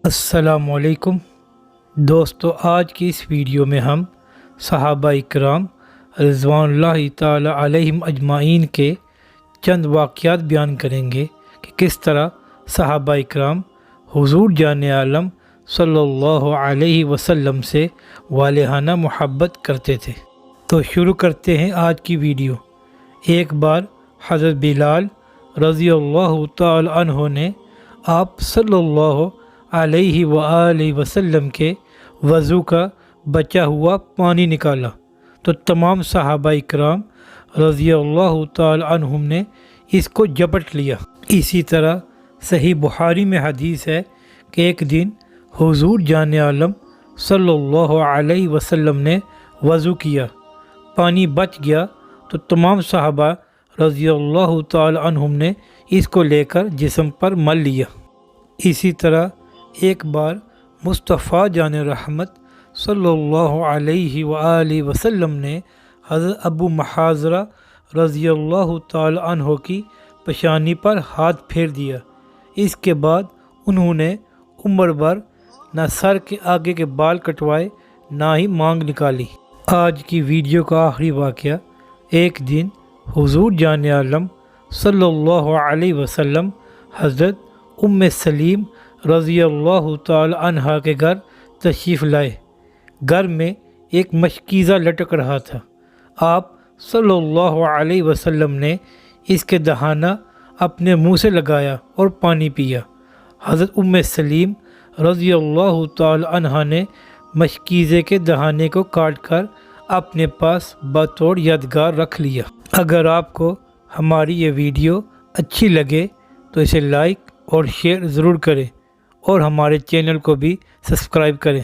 السلام علیکم دوستو، آج کی اس ویڈیو میں ہم صحابہ اکرام رضوان اللہ تعالی علیہم اجمعین کے چند واقعات بیان کریں گے کہ کس طرح صحابہ اکرام حضور جان عالم صلی اللہ علیہ وسلم سے والہانہ محبت کرتے تھے۔ تو شروع کرتے ہیں آج کی ویڈیو۔ ایک بار حضرت بلال رضی اللہ تعالی عنہ نے آپ صلی اللہ علیہ وآلہ وسلم کے وضو کا بچا ہوا پانی نکالا تو تمام صحابہ اکرام رضی اللہ تعالی عنہم نے اس کو جپٹ لیا۔ اسی طرح صحیح بخاری میں حدیث ہے کہ ایک دن حضور جان عالم صلی اللہ علیہ وسلم نے وضو کیا، پانی بچ گیا تو تمام صحابہ رضی اللہ تعالی عنہم نے اس کو لے کر جسم پر مل لیا۔ اسی طرح ایک بار مصطفیٰ جان رحمت صلی اللہ علیہ وآلہ وسلم نے حضرت ابو محاذرہ رضی اللہ تعالی عنہ کی پیشانی پر ہاتھ پھیر دیا۔ اس کے بعد انہوں نے عمر بھر نہ سر کے آگے کے بال کٹوائے نہ ہی مانگ نکالی۔ آج کی ویڈیو کا آخری واقعہ، ایک دن حضور جان عالم صلی اللہ علیہ وسلم حضرت ام سلیم رضی اللہ تعالی عنہ کے گھر تشریف لائے۔ گھر میں ایک مشکیزہ لٹک رہا تھا۔ آپ صلی اللہ علیہ وسلم نے اس کے دہانہ اپنے منہ سے لگایا اور پانی پیا۔ حضرت ام سلیم رضی اللہ تعالی عنہ نے مشکیزے کے دہانے کو کاٹ کر اپنے پاس بطور یادگار رکھ لیا۔ اگر آپ کو ہماری یہ ویڈیو اچھی لگے تو اسے لائک اور شیئر ضرور کریں اور ہمارے چینل کو بھی سبسکرائب کریں۔